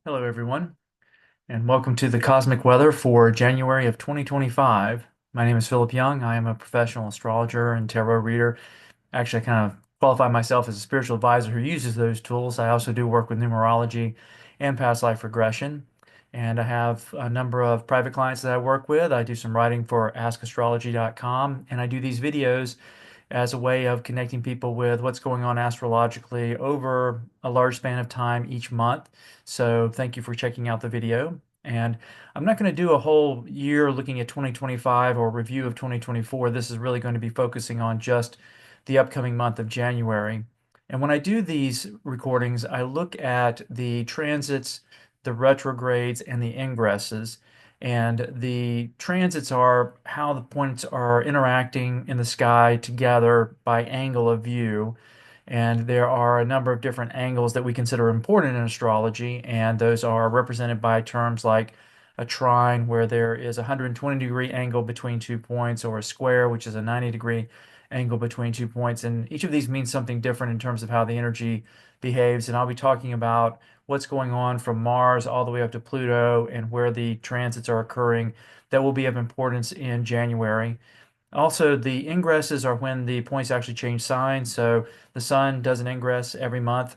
Hello, everyone, and welcome to the Cosmic Weather for January of 2025. My name is Philip Young. I am a professional astrologer and tarot reader. Actually, I kind of qualify myself as a spiritual advisor who uses those tools. I also do work with numerology and past life regression. And I have a number of private clients that I work with. I do some writing for AskAstrology.com, and I do these videos as a way of connecting people with what's going on astrologically over a large span of time each month. So thank you for checking out the video. And I'm not going to do a whole year looking at 2025 or review of 2024. This is really going to be focusing on just the upcoming month of January. And when I do these recordings, I look at the transits, the retrogrades, and the ingresses. And the transits are how the points are interacting in the sky together by angle of view. And there are a number of different angles that we consider important in astrology, and those are represented by terms like a trine, where there is a 120-degree angle between 2 points, or a square, which is a 90-degree angle between 2 points. And each of these means something different in terms of how the energy behaves. And I'll be talking about what's going on from Mars all the way up to Pluto and where the transits are occurring that will be of importance in January. Also, the ingresses are when the points actually change signs. So the sun does an ingress every month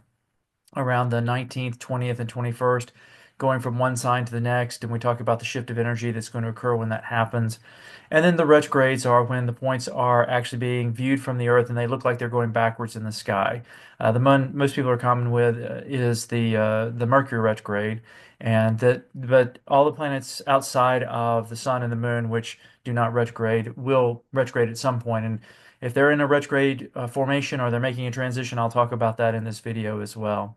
around the 19th, 20th, and 21st, going from one sign to the next. And we talk about the shift of energy that's going to occur when that happens. And then the retrogrades are when the points are actually being viewed from the Earth and they look like they're going backwards in the sky. The one most people are common with is the Mercury retrograde, and but all the planets outside of the Sun and the Moon, which do not retrograde, will retrograde at some point. And if they're in a retrograde formation or they're making a transition, I'll talk about that in this video as well.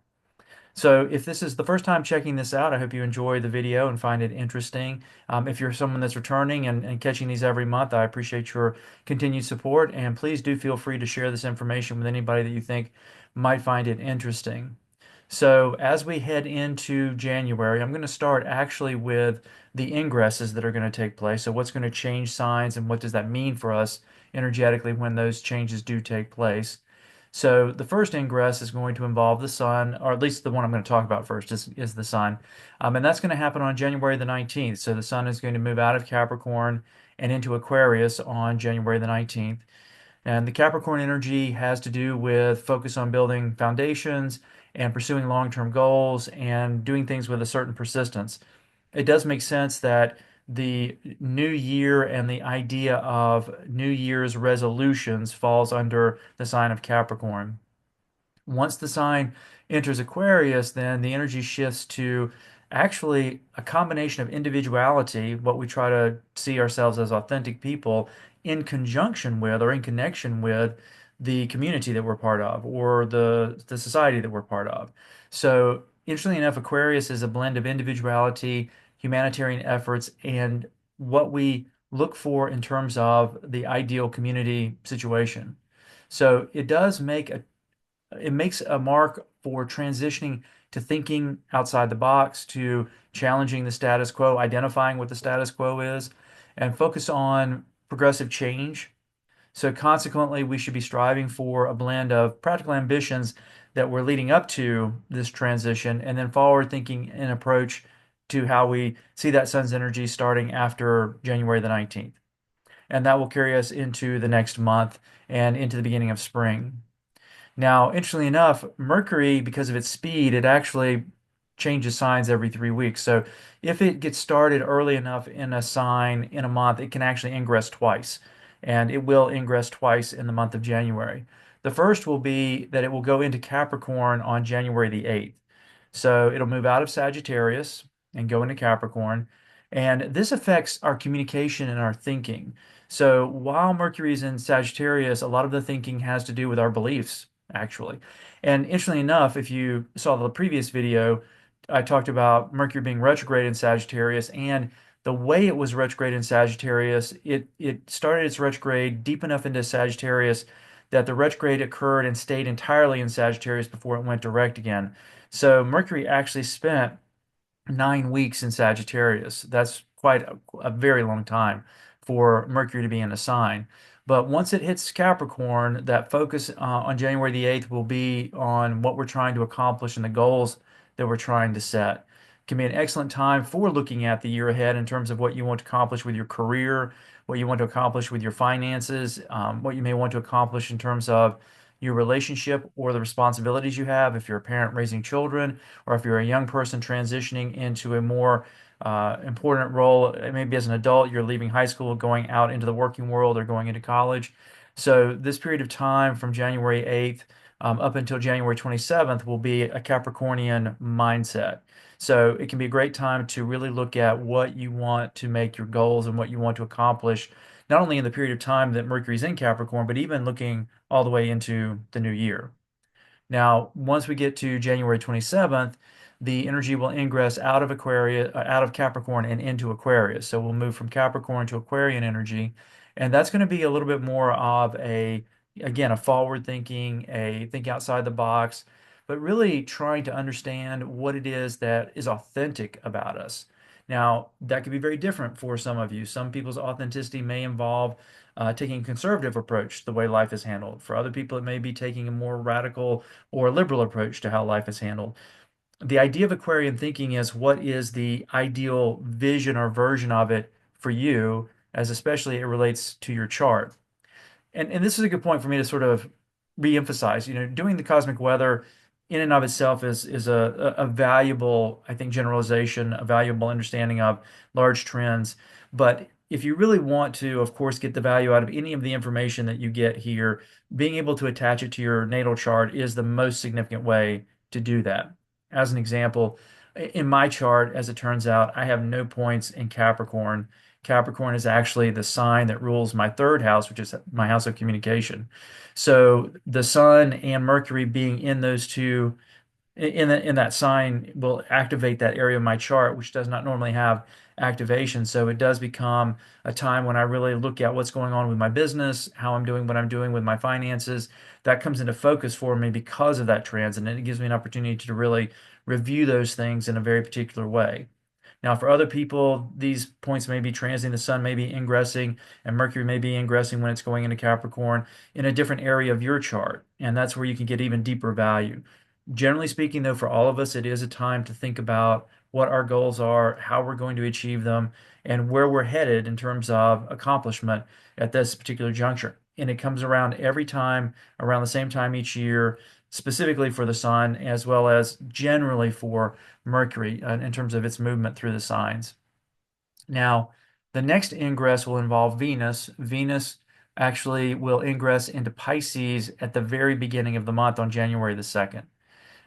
So if this is the first time checking this out, I hope you enjoy the video and find it interesting. If you're someone that's returning and catching these every month, I appreciate your continued support. And please do feel free to share this information with anybody that you think might find it interesting. So as we head into January, I'm going to start actually with the ingresses that are going to take place. So what's going to change signs and what does that mean for us energetically when those changes do take place? So the first ingress is going to involve the sun, or at least the one I'm going to talk about first is the sun. And that's going to happen on January the 19th. So the sun is going to move out of Capricorn and into Aquarius on January the 19th. And the Capricorn energy has to do with focus on building foundations and pursuing long-term goals and doing things with a certain persistence. It does make sense that the new year and the idea of New Year's resolutions falls under the sign of Capricorn. Once the sign enters Aquarius, then the energy shifts to actually a combination of individuality, what we try to see ourselves as authentic people, in conjunction with or in connection with the community that we're part of or the society that we're part of. So, interestingly enough, Aquarius is a blend of individuality, humanitarian efforts, and what we look for in terms of the ideal community situation. So it makes a mark for transitioning to thinking outside the box, to challenging the status quo, identifying what the status quo is, and focus on progressive change. So consequently, we should be striving for a blend of practical ambitions that we're leading up to this transition, and then forward thinking an approach to how we see that sun's energy starting after January the 19th. And that will carry us into the next month and into the beginning of spring. Now, interestingly enough, Mercury, because of its speed, it actually changes signs every 3 weeks. So if it gets started early enough in a sign in a month, it can actually ingress twice. And it will ingress twice in the month of January. The first will be that it will go into Capricorn on January the 8th. So it'll move out of Sagittarius and go into Capricorn. And this affects our communication and our thinking. So while Mercury is in Sagittarius, a lot of the thinking has to do with our beliefs, actually. And interestingly enough, if you saw the previous video, I talked about Mercury being retrograde in Sagittarius, and the way it was retrograde in Sagittarius, it started its retrograde deep enough into Sagittarius that the retrograde occurred and stayed entirely in Sagittarius before it went direct again. So Mercury actually spent 9 weeks in Sagittarius. That's quite a very long time for Mercury to be in a sign. But once it hits Capricorn, that focus on January the 8th will be on what we're trying to accomplish and the goals that we're trying to set. can be an excellent time for looking at the year ahead in terms of what you want to accomplish with your career, what you want to accomplish with your finances, what you may want to accomplish in terms of your relationship or the responsibilities you have if you're a parent raising children, or if you're a young person transitioning into a more important role. Maybe as an adult, you're leaving high school, going out into the working world, or going into college. So this period of time from January 8th up until January 27th will be a Capricornian mindset. So it can be a great time to really look at what you want to make your goals and what you want to accomplish, not only in the period of time that Mercury's in Capricorn, but even looking all the way into the new year. Now, once we get to January 27th, the energy will ingress out of Aquarius, out of Capricorn and into Aquarius. So we'll move from Capricorn to Aquarian energy, and that's going to be a little bit more of again, a forward thinking, a think outside the box, but really trying to understand what it is that is authentic about us. Now, that could be very different for some of you. Some people's authenticity may involve taking a conservative approach to the way life is handled. For other people, it may be taking a more radical or liberal approach to how life is handled. The idea of Aquarian thinking is what is the ideal vision or version of it for you, as especially it relates to your chart. And this is a good point for me to sort of re-emphasize. Doing the cosmic weather in and of itself is a valuable, I think, generalization, a valuable understanding of large trends. But if you really want to, of course, get the value out of any of the information that you get here, being able to attach it to your natal chart is the most significant way to do that. As an example, in my chart, as it turns out, I have no points in Capricorn. Capricorn is actually the sign that rules my third house, which is my house of communication. So the Sun and Mercury being in those two in that sign will activate that area of my chart, which does not normally have activation. So it does become a time when I really look at what's going on with my business, how I'm doing, what I'm doing with my finances. That comes into focus for me because of that transit, and it gives me an opportunity to really review those things in a very particular way. Now, for other people, these points may be transiting, the sun may be ingressing, and Mercury may be ingressing when it's going into Capricorn in a different area of your chart. And that's where you can get even deeper value. Generally speaking, though, for all of us, it is a time to think about what our goals are, how we're going to achieve them, and where we're headed in terms of accomplishment at this particular juncture. And it comes around every time, around the same time each year, specifically for the sun, as well as generally for Mercury in terms of its movement through the signs. Now, the next ingress will involve Venus. Venus actually will ingress into Pisces at the very beginning of the month on January the 2nd.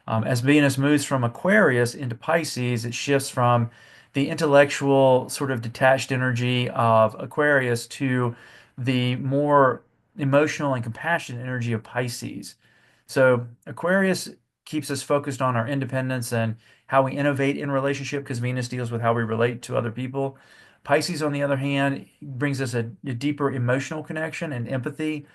As Venus moves from Aquarius into Pisces, it shifts from the intellectual, sort of detached energy of Aquarius to the more emotional and compassionate energy of Pisces. So Aquarius keeps us focused on our independence and how we innovate in relationship because Venus deals with how we relate to other people. Pisces, on the other hand, brings us a deeper emotional connection and empathy,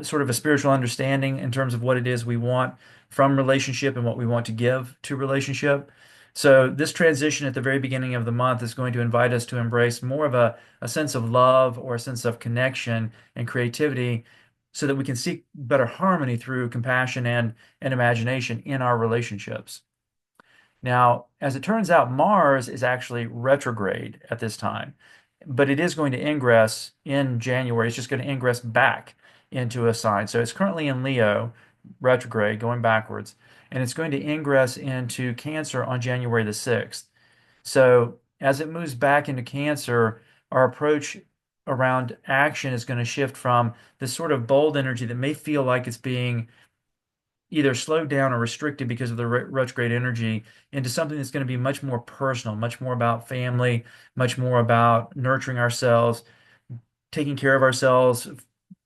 sort of a spiritual understanding in terms of what it is we want from relationship and what we want to give to relationship. So this transition at the very beginning of the month is going to invite us to embrace more of a sense of love or a sense of connection and creativity so that we can seek better harmony through compassion and imagination in our relationships. Now, as it turns out, Mars is actually retrograde at this time, but it is going to ingress in January. It's just going to ingress back into a sign. So it's currently in Leo, retrograde, going backwards, and it's going to ingress into Cancer on January the 6th. So as it moves back into Cancer, our approach around action is going to shift from this sort of bold energy that may feel like it's being either slowed down or restricted because of the retrograde energy into something that's going to be much more personal, much more about family, much more about nurturing ourselves, taking care of ourselves,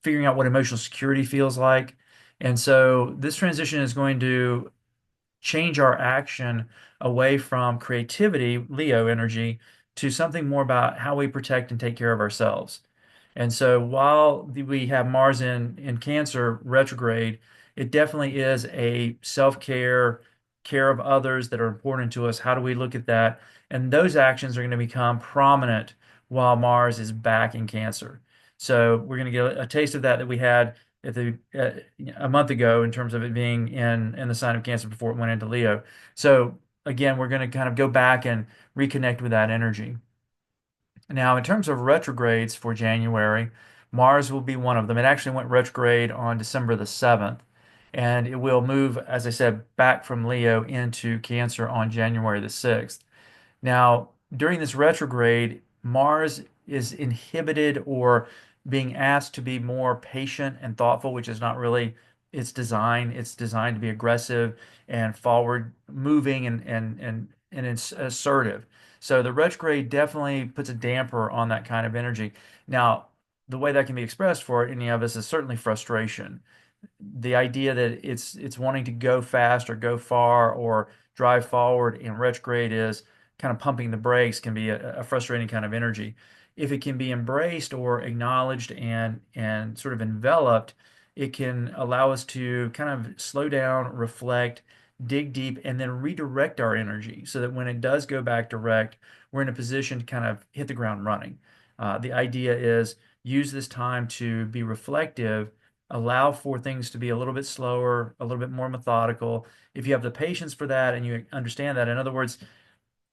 figuring out what emotional security feels like. And so this transition is going to change our action away from creativity, Leo energy, to something more about how we protect and take care of ourselves. And so while we have Mars in Cancer retrograde, it definitely is a self-care, care of others that are important to us. How do we look at that? And those actions are going to become prominent while Mars is back in Cancer. So we're going to get a taste of that we had at a month ago in terms of it being in the sign of Cancer before it went into Leo. So again, we're going to kind of go back and reconnect with that energy. Now, in terms of retrogrades for January, Mars will be one of them. It actually went retrograde on December the 7th, and it will move, as I said, back from Leo into Cancer on January the 6th. Now, during this retrograde, Mars is inhibited or being asked to be more patient and thoughtful, which is not really its design. It's designed to be aggressive and forward moving and it's assertive. So the retrograde definitely puts a damper on that kind of energy. Now, the way that can be expressed for any of us is certainly frustration. The idea that it's wanting to go fast or go far or drive forward in retrograde is kind of pumping the brakes can be a frustrating kind of energy. If it can be embraced or acknowledged and sort of enveloped, it can allow us to kind of slow down, reflect, dig deep, and then redirect our energy so that when it does go back direct, we're in a position to kind of hit the ground running. The idea is use this time to be reflective, allow for things to be a little bit slower, a little bit more methodical. If you have the patience for that and you understand that, in other words,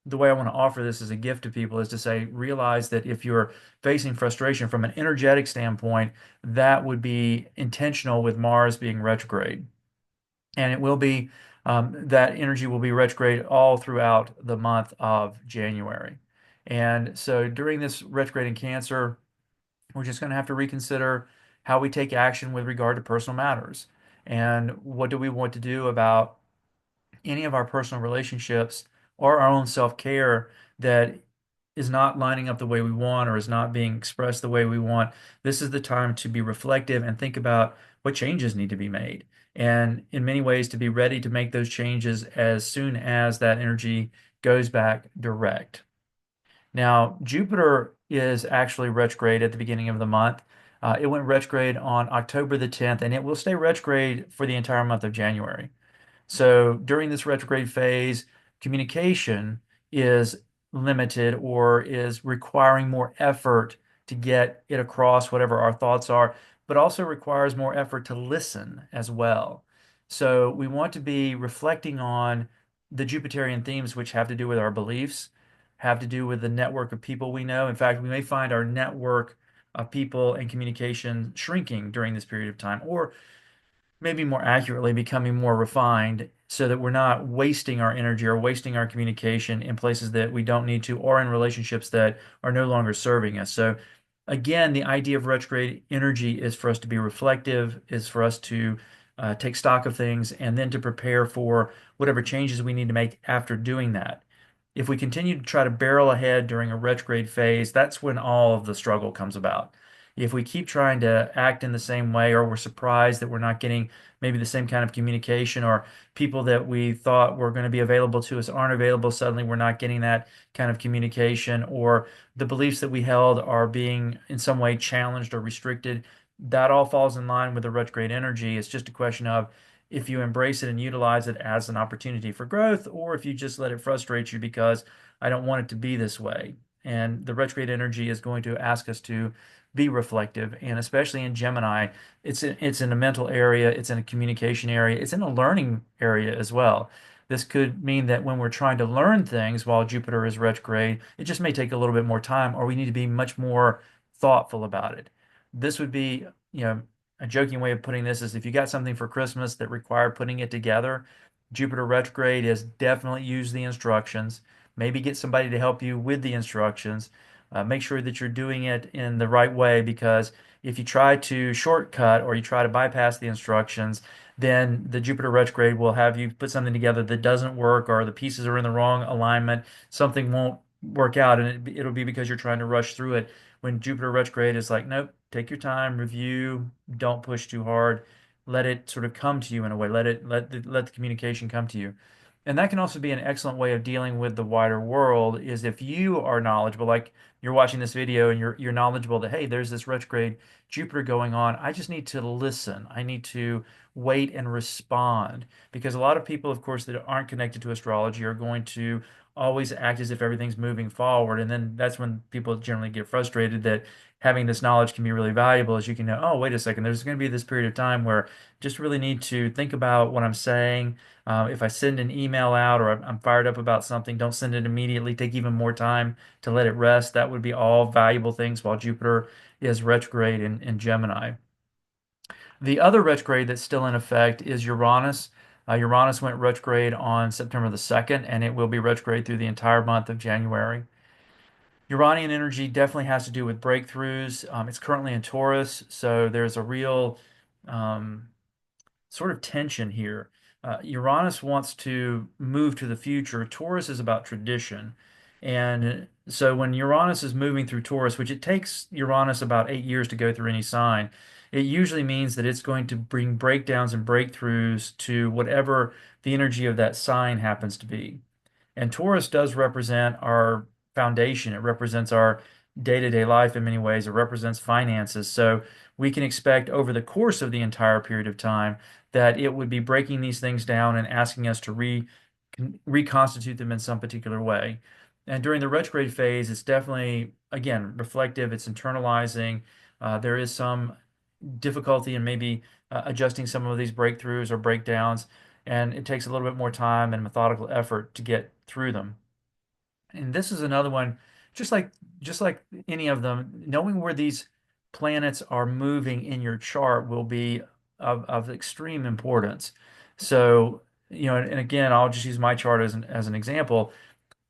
the way I want to offer this as a gift to people is to say, realize that if you're facing frustration from an energetic standpoint, that would be intentional with Mars being retrograde. And it will be, that energy will be retrograde all throughout the month of January. And so during this retrograde in Cancer, we're just going to have to reconsider how we take action with regard to personal matters. And what do we want to do about any of our personal relationships or our own self-care that is not lining up the way we want or is not being expressed the way we want. This is the time to be reflective and think about what changes need to be made. And in many ways, to be ready to make those changes as soon as that energy goes back direct. Now, Jupiter is actually retrograde at the beginning of the month. It went retrograde on October the 10th, and it will stay retrograde for the entire month of January. So during this retrograde phase, communication is limited or is requiring more effort to get it across whatever our thoughts are, but also requires more effort to listen as well. So we want to be reflecting on the Jupiterian themes, which have to do with our beliefs, have to do with the network of people we know. In fact, we may find our network of people and communication shrinking during this period of time, or maybe more accurately, becoming more refined so that we're not wasting our energy or wasting our communication in places that we don't need to or in relationships that are no longer serving us. So, again, the idea of retrograde energy is for us to be reflective, is for us to take stock of things, and then to prepare for whatever changes we need to make after doing that. If we continue to try to barrel ahead during a retrograde phase, that's when all of the struggle comes about. If we keep trying to act in the same way, or we're surprised that we're not getting maybe the same kind of communication, or people that we thought were going to be available to us aren't available, suddenly we're not getting that kind of communication, or the beliefs that we held are being in some way challenged or restricted, that all falls in line with the retrograde energy. It's just a question of if you embrace it and utilize it as an opportunity for growth, or if you just let it frustrate you because I don't want it to be this way. And the retrograde energy is going to ask us to be reflective, and especially in Gemini, it's in a mental area, it's in a communication area, it's in a learning area as well. This could mean that when we're trying to learn things while Jupiter is retrograde, it just may take a little bit more time, or we need to be much more thoughtful about it. This would be, a joking way of putting this is if you got something for Christmas that required putting it together, Jupiter retrograde is definitely use the instructions. Maybe get somebody to help you with the instructions. Make sure that you're doing it in the right way, because if you try to shortcut or you try to bypass the instructions, then the Jupiter retrograde will have you put something together that doesn't work, or the pieces are in the wrong alignment. Something won't work out, and it'll be because you're trying to rush through it. When Jupiter retrograde is like, nope, take your time, review, don't push too hard. Let it sort of come to you in a way. Let the communication come to you. And that can also be an excellent way of dealing with the wider world, is if you are knowledgeable, like you're watching this video and you're knowledgeable that, hey, there's this retrograde Jupiter going on. I just need to listen. I need to wait and respond. Because a lot of people, of course, that aren't connected to astrology are going to always act as if everything's moving forward. And then that's when people generally get frustrated that having this knowledge can be really valuable is you can know, oh, wait a second, there's going to be this period of time where just really need to think about what I'm saying. If I send an email out or I'm fired up about something, don't send it immediately. Take even more time to let it rest. That would be all valuable things while Jupiter is retrograde in Gemini. The other retrograde that's still in effect is Uranus. Uranus went retrograde on September the 2nd, and it will be retrograde through the entire month of January. Uranian energy definitely has to do with breakthroughs. It's currently in Taurus, so there's a real um, sort of tension here. Uranus wants to move to the future. Taurus is about tradition. And so when Uranus is moving through Taurus, which it takes Uranus about 8 years to go through any sign, it usually means that it's going to bring breakdowns and breakthroughs to whatever the energy of that sign happens to be. And Taurus does represent our foundation. It represents our day-to-day life in many ways. It represents finances. So we can expect over the course of the entire period of time that it would be breaking these things down and asking us to reconstitute them in some particular way. And during the retrograde phase, it's definitely, again, reflective, it's internalizing. There is some difficulty in maybe adjusting some of these breakthroughs or breakdowns, and it takes a little bit more time and methodical effort to get through them. And this is another one, just like just like any of them, knowing where these planets are moving in your chart will be of extreme importance. So, and again, I'll just use my chart as an example.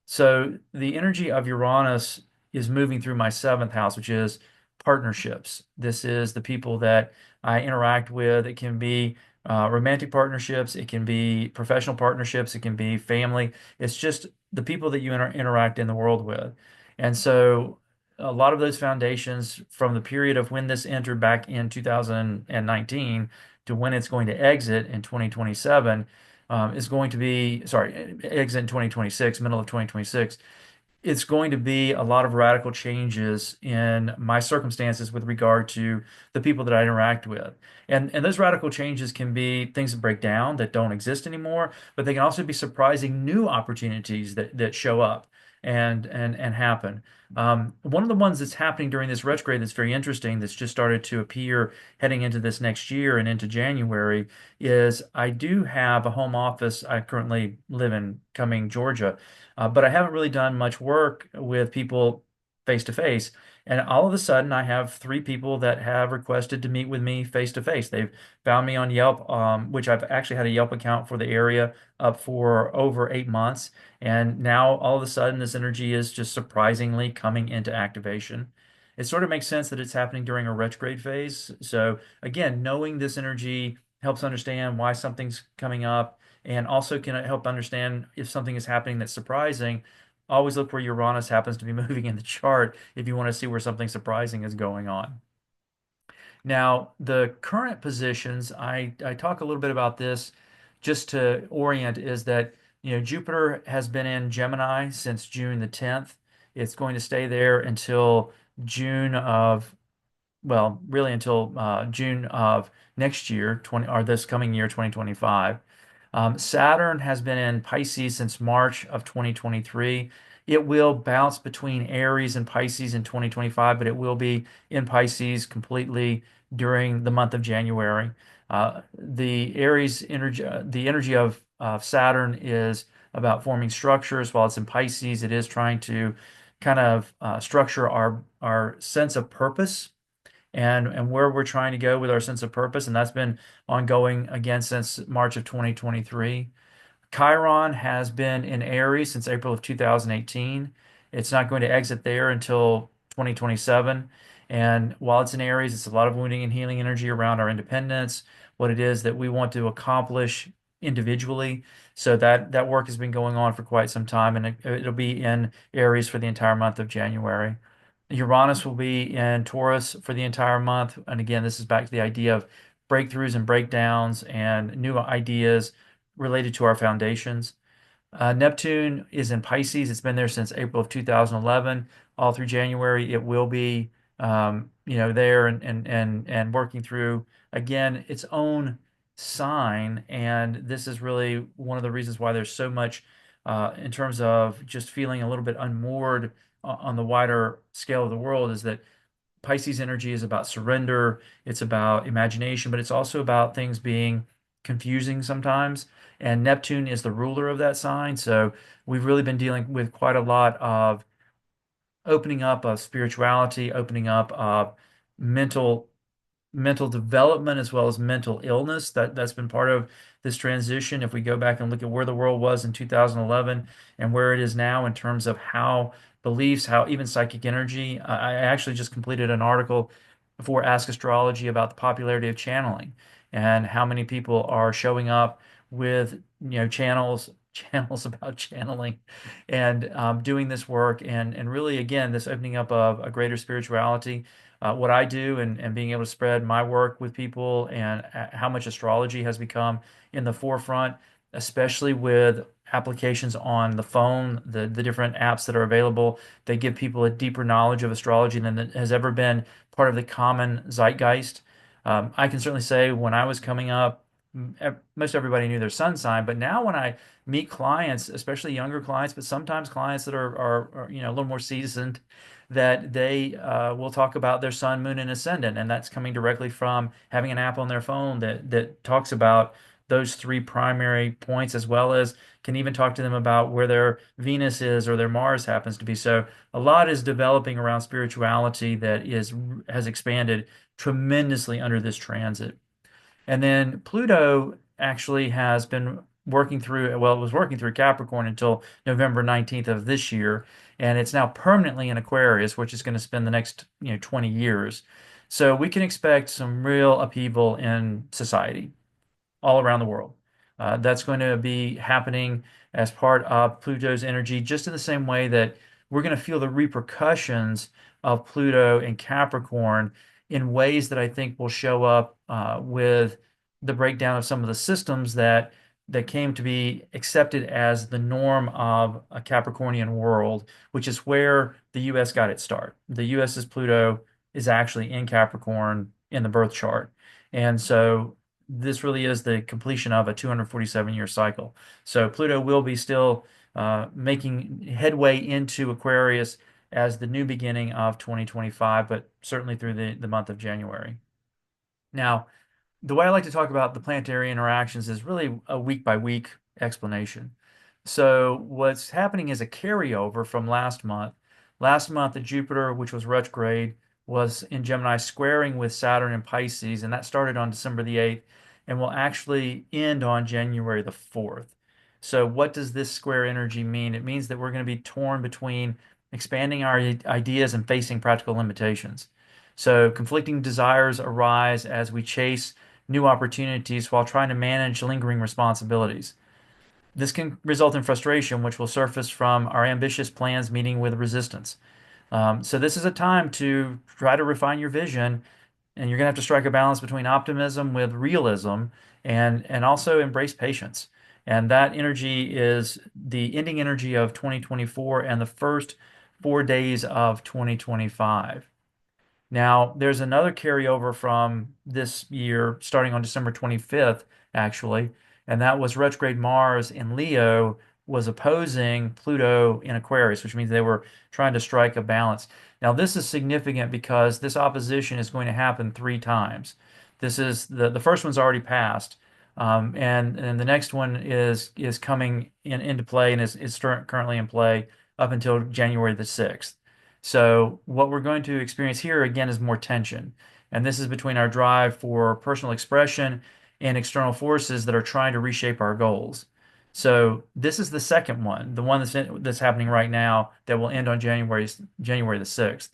So the energy of Uranus is moving through my seventh house, which is partnerships. This is the people that I interact with. It can be romantic partnerships, it can be professional partnerships, it can be family. It's just the people that you interact in the world with. And so a lot of those foundations from the period of when this entered back in 2019 to when it's going to exit in 2027 is going to be, sorry, exit in 2026, middle of 2026. It's going to be a lot of radical changes in my circumstances with regard to the people that I interact with. And those radical changes can be things that break down that don't exist anymore, but they can also be surprising new opportunities that show up and happen. One of the ones that's happening during this retrograde that's very interesting, that's just started to appear heading into this next year and into January, is I do have a home office. I currently live in Cumming, Georgia, but I haven't really done much work with people face to face. And all of a sudden, I have three people that have requested to meet with me face to face. They've found me on Yelp, which I've actually had a Yelp account for the area up for over 8 months. And now all of a sudden, this energy is just surprisingly coming into activation. It sort of makes sense that it's happening during a retrograde phase. So, again, knowing this energy helps understand why something's coming up and also can help understand if something is happening that's surprising. Always look where Uranus happens to be moving in the chart if you want to see where something surprising is going on. Now, the current positions, I talk a little bit about this just to orient, is that Jupiter has been in Gemini since June the 10th. It's going to stay there until June of well, really until June of next year, 20 or this coming year, 2025. Saturn has been in Pisces since March of 2023. It will bounce between Aries and Pisces in 2025, but it will be in Pisces completely during the month of January. The Aries energy, the energy of Saturn is about forming structures, while it's in Pisces, it is trying to kind of structure our sense of purpose and where we're trying to go with our sense of purpose. And that's been ongoing again since March of 2023. Chiron has been in Aries since April of 2018. It's not going to exit there until 2027. And while it's in Aries, it's a lot of wounding and healing energy around our independence, what it is that we want to accomplish individually. So that work has been going on for quite some time, and it'll be in Aries for the entire month of January. Uranus will be in Taurus for the entire month. And again, this is back to the idea of breakthroughs and breakdowns and new ideas related to our foundations. Neptune is in Pisces. It's been there since April of 2011, all through January. It will be, there and working through again its own sign. And this is really one of the reasons why there's so much in terms of just feeling a little bit unmoored on the wider scale of the world, is that Pisces energy is about surrender, it's about imagination, but it's also about things being confusing sometimes. And Neptune is the ruler of that sign. So we've really been dealing with quite a lot of opening up of spirituality, opening up of mental mental development as well as mental illness. That's been part of this transition. If we go back and look at where the world was in 2011 and where it is now in terms of how beliefs, how even psychic energy. I actually just completed an article for Ask Astrology about the popularity of channeling and how many people are showing up with channels about channeling and doing this work and really again this opening up of a greater spirituality, what I do and being able to spread my work with people and how much astrology has become in the forefront, especially with applications on the phone, the different apps that are available. They give people a deeper knowledge of astrology than that has ever been part of the common zeitgeist. I can certainly say when I was coming up, most everybody knew their sun sign, but now when I meet clients, especially younger clients, but sometimes clients that are a little more seasoned, that they will talk about their sun, moon, and ascendant, and that's coming directly from having an app on their phone that talks about those three primary points, as well as can even talk to them about where their Venus is or their Mars happens to be. So a lot is developing around spirituality that has expanded tremendously under this transit. And then Pluto actually has been working through, well, it was working through Capricorn until November 19th of this year. And it's now permanently in Aquarius, which is going to spend the next, 20 years. So we can expect some real upheaval in society all around the world. That's going to be happening as part of Pluto's energy, just in the same way that we're going to feel the repercussions of Pluto and Capricorn in ways that I think will show up with the breakdown of some of the systems that came to be accepted as the norm of a Capricornian world, which is where the U.S. got its start. The U.S.'s Pluto is actually in Capricorn in the birth chart. And so this really is the completion of a 247-year cycle. So Pluto will be still making headway into Aquarius as the new beginning of 2025, but certainly through the month of January. Now, the way I like to talk about the planetary interactions is really a week by week explanation. So what's happening is a carryover from last month. Last month, the Jupiter, which was retrograde, was in Gemini squaring with Saturn in Pisces, and that started on December the 8th and will actually end on January the 4th. So what does this square energy mean? It means that we're going to be torn between expanding our ideas and facing practical limitations. So conflicting desires arise as we chase new opportunities while trying to manage lingering responsibilities. This can result in frustration, which will surface from our ambitious plans meeting with resistance. So this is a time to try to refine your vision, and you're going to have to strike a balance between optimism with realism and also embrace patience. And that energy is the ending energy of 2024 and the first 4 days of 2025. Now, there's another carryover from this year, starting on December 25th, actually, and that was retrograde Mars in Leo was opposing Pluto in Aquarius, which means they were trying to strike a balance. Now, this is significant because this opposition is going to happen 3 times. This is the first one's already passed, and the next one is coming into play and is currently in play up until January the 6th. So what we're going to experience here again is more tension. And this is between our drive for personal expression and external forces that are trying to reshape our goals. So this is the second one, the one that's happening right now that will end on January the 6th.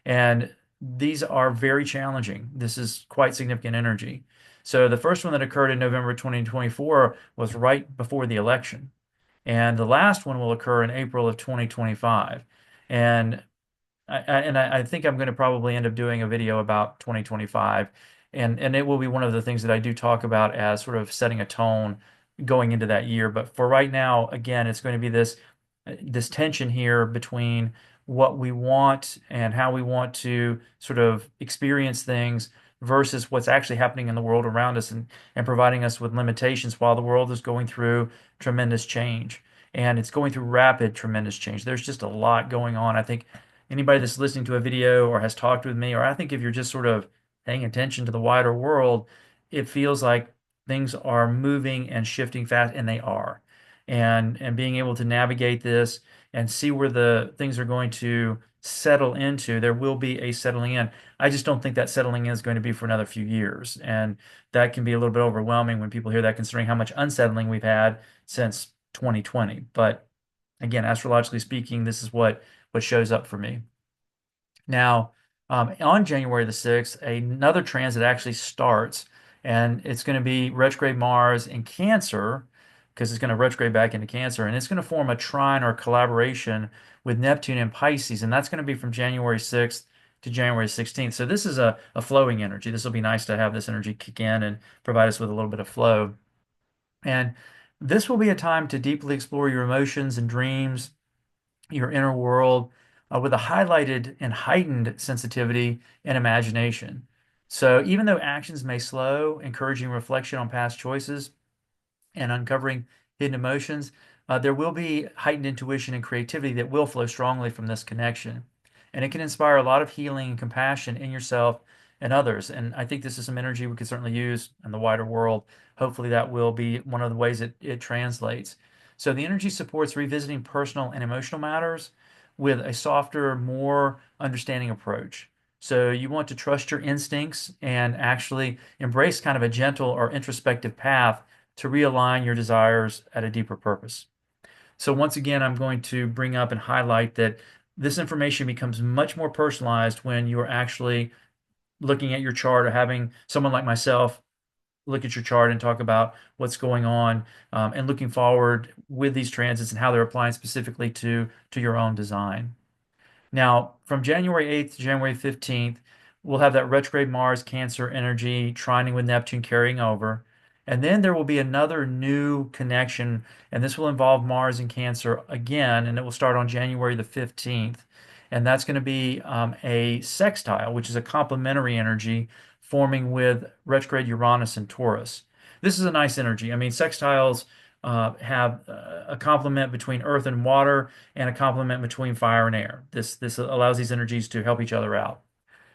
And these are very challenging. This is quite significant energy. So the first one that occurred in November 2024 was right before the election. And the last one will occur in April of 2025. And I think I'm going to probably end up doing a video about 2025, and it will be one of the things that I do talk about as sort of setting a tone going into that year. But for right now, again, it's going to be this tension here between what we want and how we want to sort of experience things versus what's actually happening in the world around us and providing us with limitations while the world is going through tremendous change. And it's going through rapid, tremendous change. There's just a lot going on. I think anybody that's listening to a video or has talked with me, or I think if you're just sort of paying attention to the wider world, it feels like things are moving and shifting fast, and they are. And being able to navigate this and see where the things are going to settle into, there will be a settling in. I just don't think that settling in is going to be for another few years. And that can be a little bit overwhelming when people hear that, considering how much unsettling we've had since 2020. But again, astrologically speaking, this is what shows up for me. Now, on January the 6th, another transit actually starts, and it's going to be retrograde Mars in Cancer, because it's going to retrograde back into Cancer, and it's going to form a trine or collaboration with Neptune in Pisces, and that's going to be from January 6th to January 16th. So this is a flowing energy. This will be nice to have this energy kick in and provide us with a little bit of flow. And this will be a time to deeply explore your emotions and dreams, your inner world, with a highlighted and heightened sensitivity and imagination. So even though actions may slow, encouraging reflection on past choices and uncovering hidden emotions, there will be heightened intuition and creativity that will flow strongly from this connection. And it can inspire a lot of healing and compassion in yourself and others. And I think this is some energy we could certainly use in the wider world. Hopefully, that will be one of the ways it translates. So the energy supports revisiting personal and emotional matters with a softer, more understanding approach. So you want to trust your instincts and actually embrace kind of a gentle or introspective path to realign your desires at a deeper purpose. So once again, I'm going to bring up and highlight that this information becomes much more personalized when you're actually looking at your chart or having someone like myself look at your chart and talk about what's going on, and looking forward with these transits and how they're applying specifically to your own design. Now, from January 8th to January 15th, we'll have that retrograde Mars Cancer energy trining with Neptune carrying over. And then there will be another new connection, and this will involve Mars and Cancer again, and it will start on January the 15th. And that's going to be a sextile, which is a complementary energy forming with retrograde Uranus and Taurus. This is a nice energy. I mean, sextiles have a complement between earth and water and a complement between fire and air. This allows these energies to help each other out.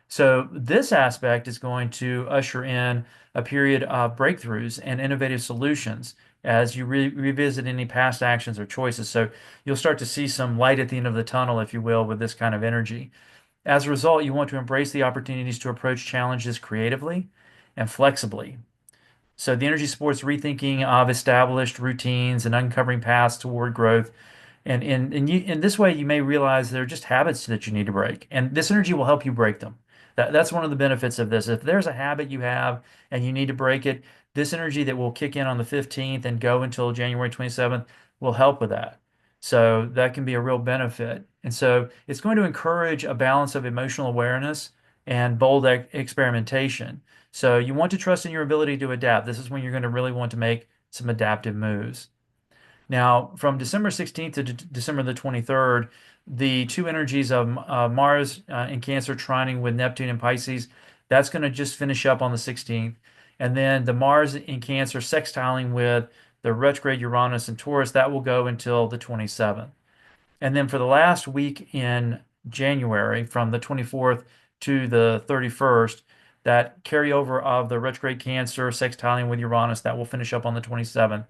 So this aspect is going to usher in a period of breakthroughs and innovative solutions as you revisit any past actions or choices. So you'll start to see some light at the end of the tunnel, if you will, with this kind of energy. As a result, you want to embrace the opportunities to approach challenges creatively and flexibly. So the energy supports rethinking of established routines and uncovering paths toward growth. And in this way, you may realize there are just habits that you need to break, and this energy will help you break them. That's one of the benefits of this. If there's a habit you have and you need to break it, this energy that will kick in on the 15th and go until January 27th will help with that. So that can be a real benefit. And so it's going to encourage a balance of emotional awareness and bold experimentation. So you want to trust in your ability to adapt. This is when you're going to really want to make some adaptive moves. Now, from December 16th to December the 23rd, the two energies of Mars in Cancer trining with Neptune in Pisces, that's going to just finish up on the 16th. And then the Mars in Cancer sextiling with the retrograde Uranus and Taurus, that will go until the 27th. And then for the last week in January, from the 24th to the 31st, that carryover of the retrograde Cancer sextiling with Uranus, that will finish up on the 27th.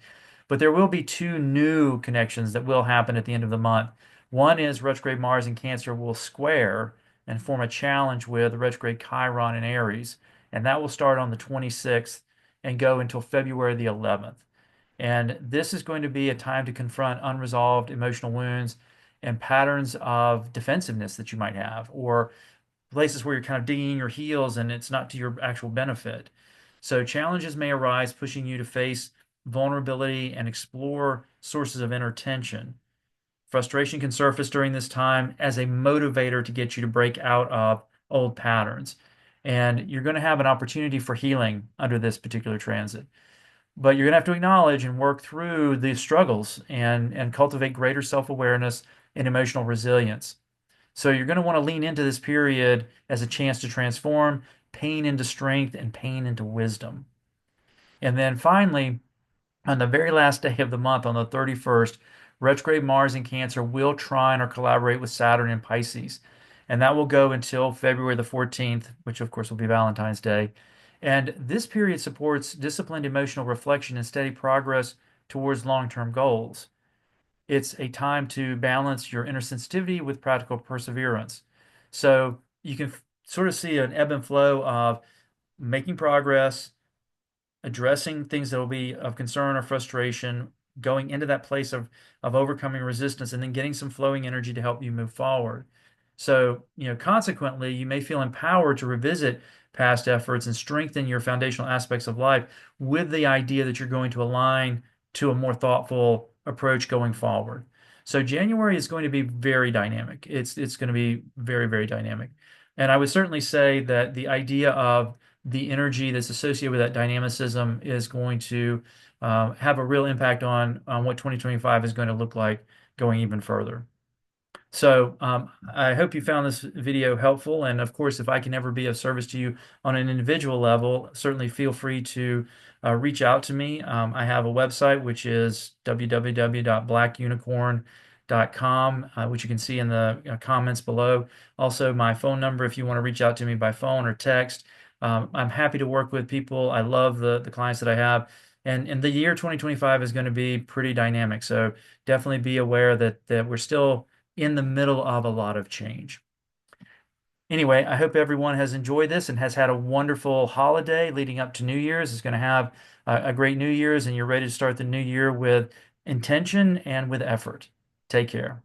But there will be two new connections that will happen at the end of the month. One is retrograde Mars in Cancer will square and form a challenge with retrograde Chiron in Aries, and that will start on the 26th and go until February the 11th. And this is going to be a time to confront unresolved emotional wounds and patterns of defensiveness that you might have, or places where you're kind of digging in your heels and it's not to your actual benefit. So challenges may arise, pushing you to face vulnerability and explore sources of inner tension. Frustration can surface during this time as a motivator to get you to break out of old patterns. And you're going to have an opportunity for healing under this particular transit. But you're going to have to acknowledge and work through these struggles and cultivate greater self-awareness and emotional resilience. So you're going to want to lean into this period as a chance to transform pain into strength and pain into wisdom. And then finally, on the very last day of the month, on the 31st, retrograde Mars in Cancer will trine or collaborate with Saturn in Pisces. And that will go until February the 14th, which of course will be Valentine's Day. And this period supports disciplined emotional reflection and steady progress towards long-term goals. It's a time to balance your inner sensitivity with practical perseverance. So you can sort of see an ebb and flow of making progress, addressing things that will be of concern or frustration, going into that place of overcoming resistance, and then getting some flowing energy to help you move forward. So, consequently, you may feel empowered to revisit past efforts and strengthen your foundational aspects of life with the idea that you're going to align to a more thoughtful approach going forward. So January is going to be very dynamic. It's going to be very, very dynamic. And I would certainly say that the idea of the energy that's associated with that dynamicism is going to have a real impact on what 2025 is going to look like going even further. So I hope you found this video helpful. And of course, if I can ever be of service to you on an individual level, certainly feel free to reach out to me. I have a website, which is www.blackunicorn.com, which you can see in the comments below. Also, my phone number if you want to reach out to me by phone or text. I'm happy to work with people. I love the clients that I have. And the year 2025 is going to be pretty dynamic. So definitely be aware that we're still in the middle of a lot of change. Anyway, I hope everyone has enjoyed this and has had a wonderful holiday leading up to New Year's. Is going to have a great New Year's, and you're ready to start the new year with intention and with effort. Take care.